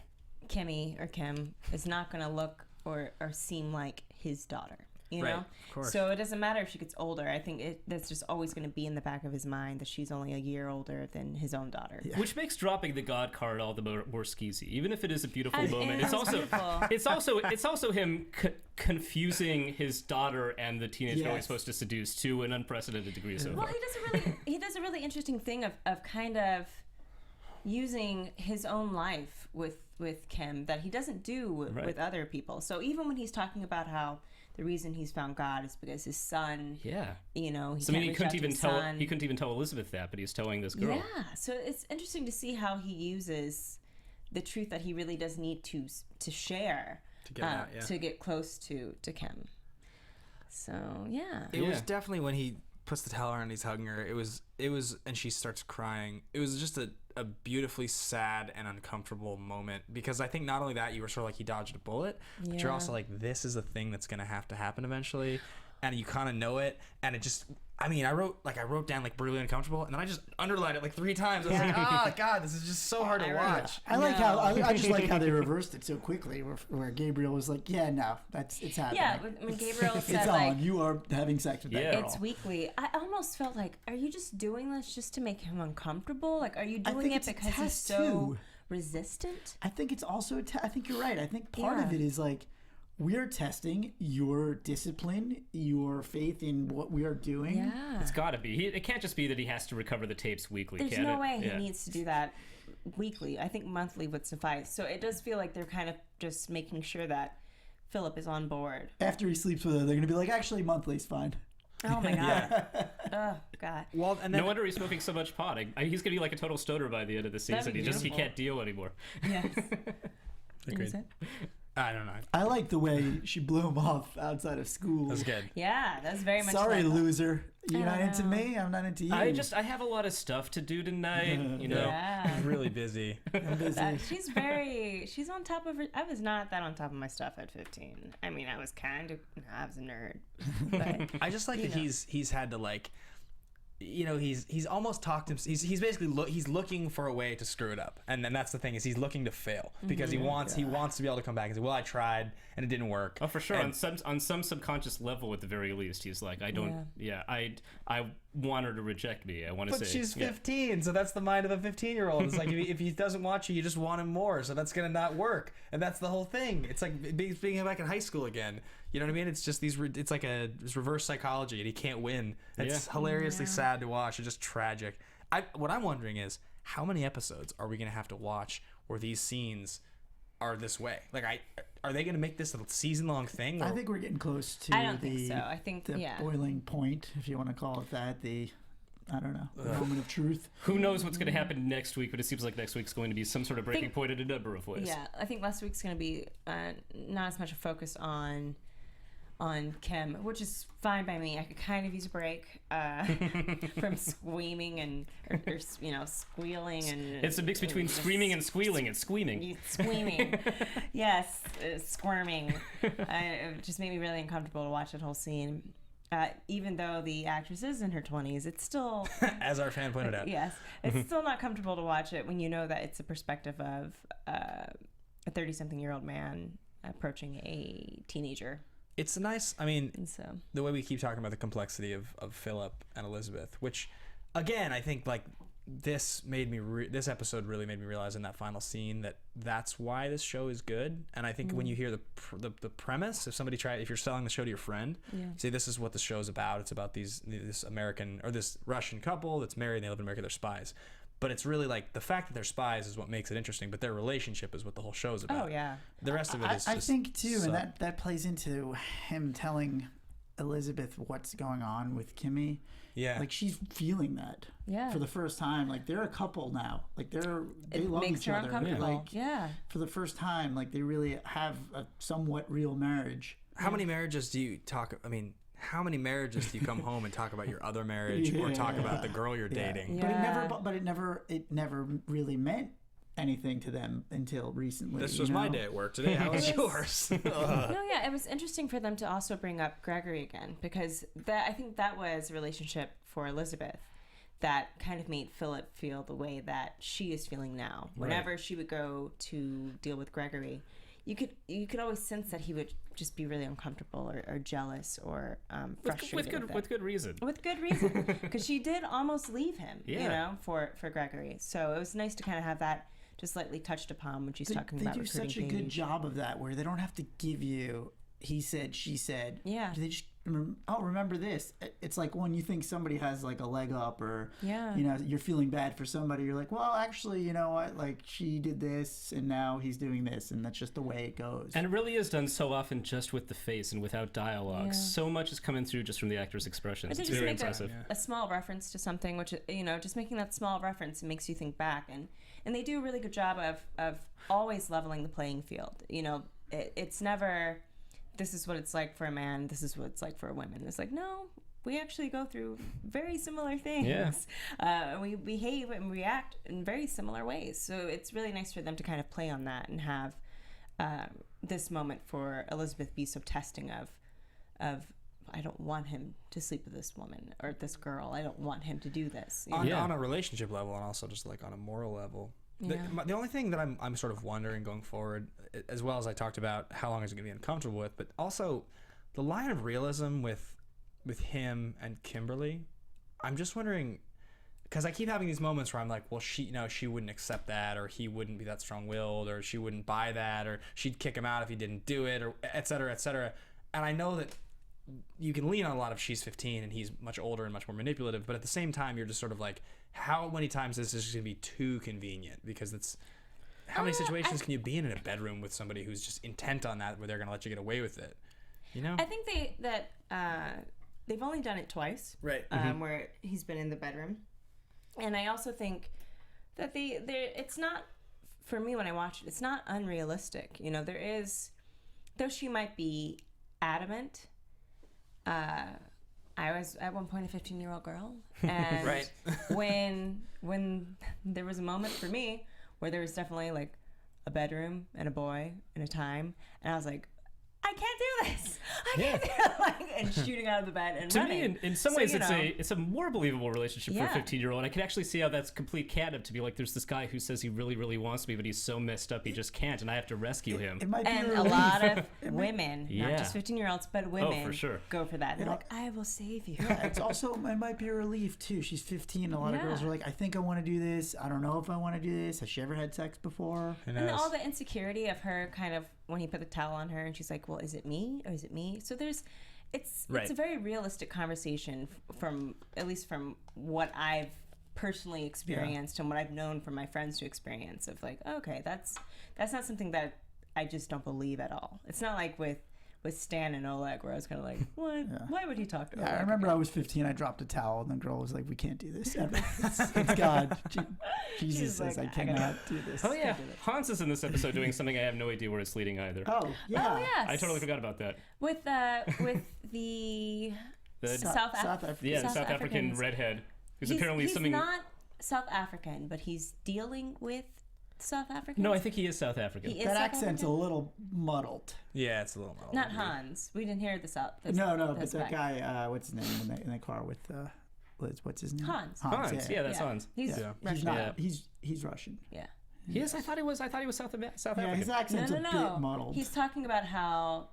is not going to look or seem like his daughter. You Right, know? of course. So it doesn't matter if she gets older. I think that's just always going to be in the back of his mind that she's only a year older than his own daughter. Yeah. Which makes dropping the God card all the more skeezy. Even if it is a beautiful And moment, it's beautiful. it's also him confusing his daughter and the teenage girl he's Yes. supposed to seduce to an unprecedented degree so Well, far. he does a really interesting thing of kind of using his own life with Kim that he doesn't do with other people. So even when he's talking about how the reason he's found God is because his son, Yeah. he So, I can't mean, reach out to his son. he couldn't even tell Elizabeth that, but he's telling this girl. Yeah, so it's interesting to see how he uses the truth that he really does need to share To get out, yeah. to get close to Kim. So yeah, It was Yeah. definitely when he puts the towel on and he's hugging her. It was, and she starts crying. It was just a beautifully sad and uncomfortable moment, because I think not only that, you were sort of like, he dodged a bullet, but you're also like, this is a thing that's going to happen eventually, and you kind of know it, and it just, I mean, I wrote down like brutally uncomfortable, and then I just underlined it like 3 times. I was like, oh god, this is just so hard to watch. I like how I just like how they reversed it so quickly, where Gabriel was like, yeah, no, it's happening. Yeah, when Gabriel said it's like, on. You are having sex with that girl. It's weekly. I almost felt like, are you just doing this just to make him uncomfortable? Like, are you I doing think it it's a because he's test, so too. resistant? I think it's also I think you're right. I think part of Yeah. it is like, we're testing your discipline, your faith in what we are doing. Yeah. It's got to be. It can't just be that he has to recover the tapes weekly. There's can no it? way Yeah. he needs to do that weekly. I think monthly would suffice. So it does feel like they're kind of just making sure that Philip is on board. After he sleeps with her, they're going to be like, actually, monthly's fine. Oh my god. Oh god. Well, and then No wonder he's smoking so much pot. He's gonna be like a total stoner by the end of the season. be He beautiful. can't deal anymore. Yes. Agreed. I don't know. I like the way she blew him off outside of school. That's good. Yeah, that's very much. Sorry, like, loser. You're I not don't into know. me. I'm not into you. I have a lot of stuff to do tonight. You know. Yeah. Really busy. I'm busy. She's on top of her. I was not that on top of my stuff at 15. I mean, I was I was a nerd. But I just like that he's had to like, you know, he's almost talked him. He's basically he's looking for a way to screw it up, and then that's the thing, is he's looking to fail because he wants to be able to come back and say, well, I tried and it didn't work. Oh, for sure. And On some subconscious level, at the very least, he's like, I don't. Yeah. I want her to reject me. I want to But say. she's 15, so that's the mind of a 15-year-old. It's like if he doesn't want you just want him more, so that's gonna not work, and that's the whole thing. It's like being back in high school again. You know what I mean? It's just it's like this reverse psychology, and he can't win. It's hilariously sad to watch. It's just tragic. What I'm wondering is, how many episodes are we gonna have to watch where these scenes are this way? Like, are they going to make this a season-long thing? I think we're getting close to I don't think so. I think the boiling point, if you want to call it that. I don't know, the moment of truth. Who knows what's going to happen next week? But it seems like next week's going to be some sort of breaking point in a number of ways. Yeah, I think last week's going to be not as much a focus on Kim, which is fine by me. I could kind of use a break from screaming and or squealing and. It's a mix between screaming and squealing. It's squeaming. Squeaming, yes, squirming. It just made me really uncomfortable to watch that whole scene. Even though the actress is in her 20s, it's still, as our fan pointed out. Yes, it's still not comfortable to watch it when you know that it's a perspective of a 30-something-year-old man approaching a teenager. It's nice. I mean, So the way we keep talking about the complexity of Philip and Elizabeth, which, again, I think like this episode really made me realize in that final scene that that's why this show is good. And I think when you hear the premise, if you're selling the show to your friend, say this is what the show is about. It's about this American or this Russian couple that's married and they live in America. They're spies. But it's really like the fact that they're spies is what makes it interesting, but their relationship is what the whole show is about. Oh, yeah. The rest of it is I think, too, and that plays into him telling Elizabeth what's going on with Kimmy. Yeah. Like, she's feeling that. Yeah. For the first time. Like, they're a couple now. Like, they it love makes each her other. uncomfortable. Like, Yeah. for the first time, like, they really have a somewhat real marriage. How many marriages do you how many marriages do you come home and talk about your other marriage or talk about the girl you're dating? Yeah. But it never really meant anything to them until recently. This was my day at work today. How was yours? No, yeah, it was interesting for them to also bring up Gregory again, because I think that was a relationship for Elizabeth that kind of made Philip feel the way that she is feeling now. Whenever she would go to deal with Gregory, you could always sense that he would just be really uncomfortable or jealous or frustrated with good reason. With good reason, because she did almost leave him, for Gregory. So it was nice to kind of have that just slightly touched upon when she's talking about recruiting. They do such a good job of that, where they don't have to give you he said, she said. Yeah. They just remember this. It's like when you think somebody has like a leg up, or you're feeling bad for somebody. You're like, well, actually, you know what? Like, she did this, and now he's doing this, and that's just the way it goes. And it really is done so often just with the face and without dialogue. So much is coming through just from the actors' expressions. It's very impressive. A small reference to something, which just making that small reference makes you think back, and they do a really good job of always leveling the playing field. It's never this is what it's like for a man, this is what it's like for a woman. It's like, no, we actually go through very similar things. Yeah. We behave and react in very similar ways. So it's really nice for them to kind of play on that and have this moment for Elizabeth be so testing of I don't want him to sleep with this woman or this girl. I don't want him to do this. On a relationship level, and also just like on a moral level. Yeah. The only thing that I'm sort of wondering going forward, as well as I talked about how long is it going to be uncomfortable with, but also the line of realism with him and Kimberly, I'm just wondering, because I keep having these moments where I'm like, well, she wouldn't accept that, or he wouldn't be that strong-willed, or she wouldn't buy that, or she'd kick him out if he didn't do it, or et cetera, et cetera. And I know that you can lean on a lot of she's 15 and he's much older and much more manipulative, but at the same time, you're just sort of like, how many times is this going to be too convenient? Because it's, how many situations can you be in a bedroom with somebody who's just intent on that, where they're going to let you get away with it? You know? I think they've only done it twice, right? Where he's been in the bedroom, and I also think that it's not, for me when I watch it, it's not unrealistic. You know, there is, though she might be adamant. I was at one point a 15-year-old girl, and right. when there was a moment for me where there was definitely like a bedroom and a boy and a time, and I was like, I can't do this. I can't do it. Like, and shooting out of the bed and running. To me, in some ways, it's a more believable relationship for a 15-year-old. And I can actually see how that's complete catnip to be like, there's this guy who says he really, really wants me, but he's so messed up he just can't, and I have to rescue him. It might be and a lot of women, not just 15-year-olds, but women, for sure, go for that. They're like, I will save you. Yeah, it's also, it might be a relief too. She's 15. A lot of girls are like, I think I want to do this. I don't know if I want to do this. Has she ever had sex before? And all the insecurity of her kind of, when he put the towel on her and she's like, well, is it me or is it me? So it's a very realistic conversation from, at least from what I've personally experienced and what I've known from my friends to experience, of like, okay, that's not something that I just don't believe at all. It's not like with Stan and Oleg, where I was kind of like, what? Yeah. Why would he talk to Oleg? I remember I was 15, I dropped a towel, and the girl was like, we can't do this ever. It's God. Jesus says, I cannot do this. Oh, yeah. Hans is in this episode doing something I have no idea where it's leading either. Oh, yeah. Oh, yes. I totally forgot about that. With the South African redhead, who's apparently he's something. He's not South African, but he's dealing with South African. No, I think he is South African. That accent's a little muddled. Yeah, it's a little muddled. Not Hans. We didn't hear the South. No, but that guy, what's his name in the car with Liz? What's his name? Hans. Hans. Yeah, that's Hans. He's Russian. He's Russian. Yeah. He is. I thought he was South African. Yeah, his accent's a bit muddled. He's talking about how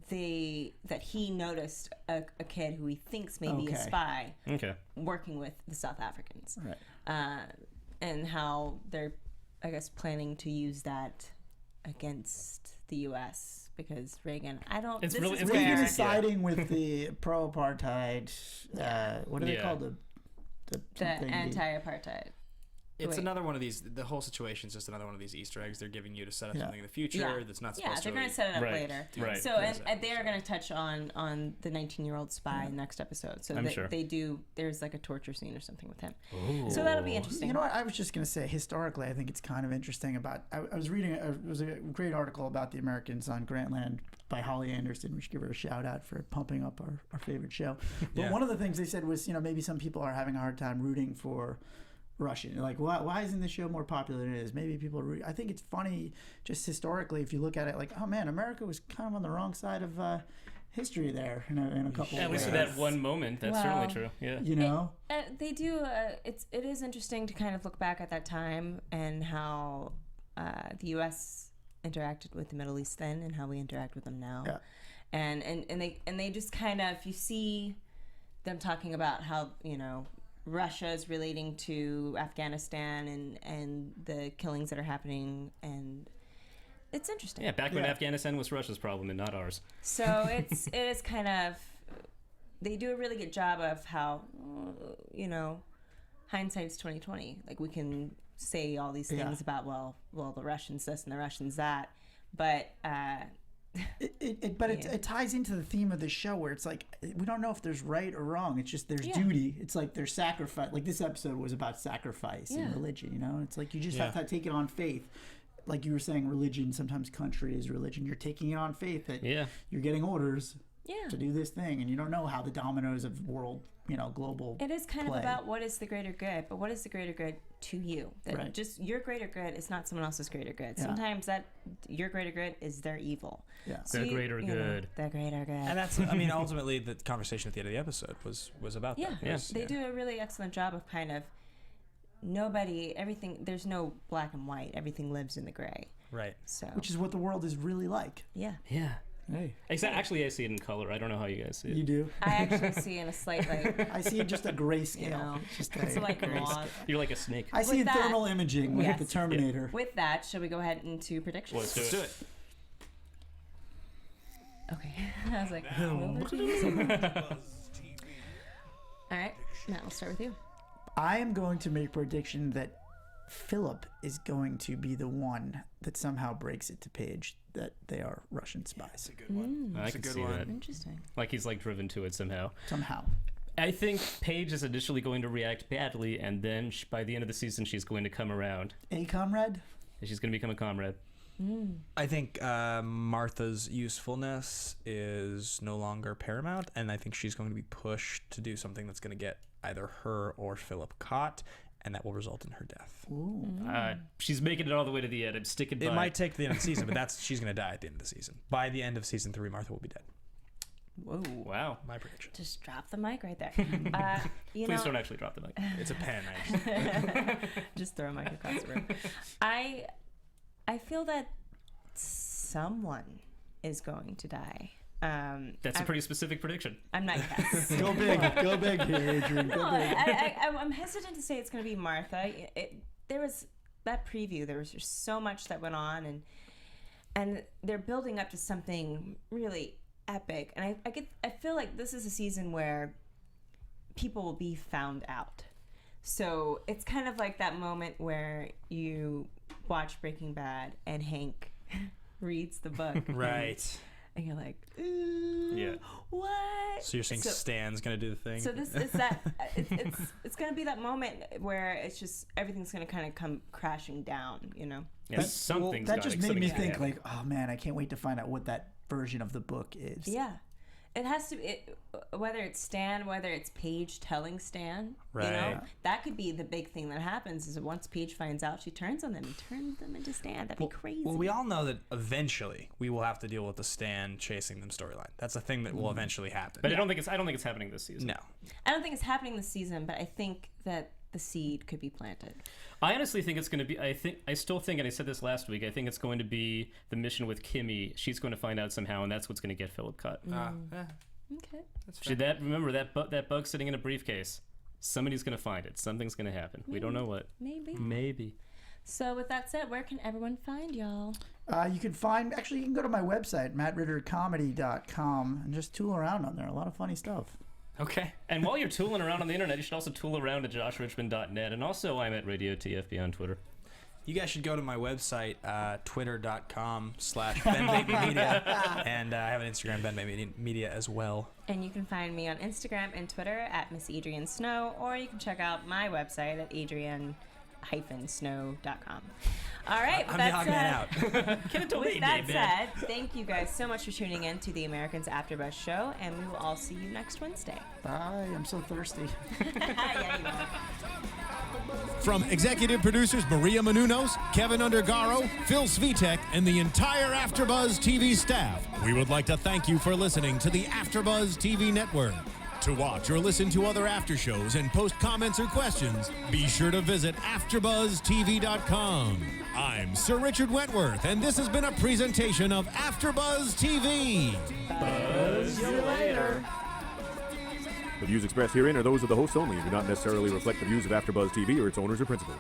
that he noticed a kid who he thinks may be a spy working with the South Africans. Right. And how they're, I guess, planning to use that against the U.S. because Reagan. Reagan is siding with the pro-apartheid. What are they called? The anti-apartheid. It's another one of these. The whole situation is just another one of these Easter eggs they're giving you to set up something in the future that's not supposed to. Yeah, they're going to set it up later. Right. So and they are going to touch on the 19-year-old spy next episode. So they do. There's like a torture scene or something with him. Ooh. So that'll be interesting. You know what? I was just going to say, historically, I think it's kind of interesting about. I was reading. It was a great article about the Americans on Grantland by Holly Anderson. We should give her a shout out for pumping up our favorite show. But one of the things they said was, maybe some people are having a hard time rooting for Russian. Like, why isn't this show more popular than it is? Maybe people I think it's funny, just historically, if you look at it, like, oh man, America was kind of on the wrong side of history there in a couple of ways. At least in that one moment, that's certainly true. Yeah. They do. It is interesting to kind of look back at that time and how the U.S. interacted with the Middle East then and how we interact with them now. Yeah. And they just kind of, you see them talking about how, Russia is relating to Afghanistan and the killings that are happening, and it's interesting. Yeah, back when Afghanistan was Russia's problem and not ours. So it is kind of, they do a really good job of how, hindsight's 20/20. Like, we can say all these things about well the Russians this and the Russians that, but it ties into the theme of the show, where it's like, we don't know if there's right or wrong. It's just there's duty. It's like there's sacrifice. Like, this episode was about sacrifice and religion. It's like you just have to take it on faith. like you were saying, religion, sometimes country is religion. You're taking it on faith that you're getting orders to do this thing, and you don't know how the dominoes of world, global It is kind play. of about what is the greater good, but what is the greater good to you? That just your greater good is not someone else's greater good. Sometimes that your greater good is their evil. Yeah. So The greater good. The greater good. And that's, I mean, ultimately the conversation at the end of the episode was about that. They do a really excellent job of kind of there's no black and white. Everything lives in the gray. Right. So, Which is what the world is really like. yeah. Yeah. Hey. Actually, I see it in color. I don't know how you guys see it. You do? I actually see in a slight I see it just a grayscale. know, Just it's like gloss. You're like a snake. I see With in that- thermal imaging like the Terminator. With that, shall we go ahead into predictions? Let's do it. Okay. I was like, all right, Matt, we'll start with you. I am going to make a prediction that Philip is going to be the one that somehow breaks it to Paige that they are Russian spies. That's a good one. I That's a can good see one. that. Interesting. Like he's like driven to it somehow. Somehow. I think Paige is initially going to react badly, and then by the end of the season, she's going to come around. A comrade? And she's going to become a comrade. I think Martha's usefulness is no longer paramount, and I think she's going to be pushed to do something that's going to get either her or Philip caught, and that will result in her death. Ooh. She's making it all the way to the end. I'm sticking by It might take the end of the season, but she's going to die at the end of the season. By the end of season 3, Martha will be dead. Whoa. Wow. My prediction. Just drop the mic right there. Please don't actually drop the mic. It's a pen. Actually. Just throw a mic across the room. I feel that someone is going to die. That's a pretty specific prediction. I'm not yes. Go big. Go big here, Adrian. Go No, big. I'm hesitant to say it's going to be Martha. There was that preview. There was just so much that went on, and they're building up to something really epic. And I feel like this is a season where people will be found out. So it's kind of like that moment where you watch Breaking Bad and Hank reads the book. Right. And you're like, ooh, Yeah. what? So you're saying Stan's going to do the thing? So this is that. It's going to be that moment where it's just everything's going to kind of come crashing down. Yeah, something's that got just it. made me Something's think, gotta like, oh man, I can't wait to find out what that version of the book is. Yeah. It has to be, whether it's Stan, whether it's Paige telling Stan, Right. that could be the big thing that happens is that once Paige finds out, she turns on them and turns them into Stan. That'd be crazy. Well, we all know that eventually we will have to deal with the Stan chasing them storyline. That's a thing that will eventually happen. But I don't think it's happening this season. No. I don't think it's happening this season, but I think that the seed could be planted. I honestly think it's going to be. I still think, and I said this last week. I think it's going to be the mission with Kimmy. She's going to find out somehow, and that's what's going to get Philip cut. Okay. Remember that bug sitting in a briefcase? Somebody's going to find it. Something's going to happen. We don't know what. Maybe. So with that said, where can everyone find y'all? You can go to my website, mattrittercomedy.com, and just tool around on there. A lot of funny stuff. Okay. And while you're tooling around on the internet, you should also tool around at joshrichmond.net. And also, I'm at Radio TFB on Twitter. You guys should go to my website, twitter.com/BenBabyMedia, and I have an Instagram, BenBabyMedia, as well. And you can find me on Instagram and Twitter at Miss Adrian Snow, or you can check out my website at adrian-snow.com. All right, with that said, thank you guys so much for tuning in to the Americans AfterBuzz show, and we will all see you next Wednesday. Bye. I'm so thirsty. Yeah, you are. From executive producers Maria Menounos, Kevin Undergaro, Phil Svitek, and the entire AfterBuzz TV staff, we would like to thank you for listening to the AfterBuzz TV network. To watch or listen to other after shows and post comments or questions, be sure to visit AfterBuzzTV.com. I'm Sir Richard Wentworth, and this has been a presentation of AfterBuzz TV. Buzz you later. The views expressed herein are those of the hosts only and do not necessarily reflect the views of AfterBuzz TV or its owners or principals.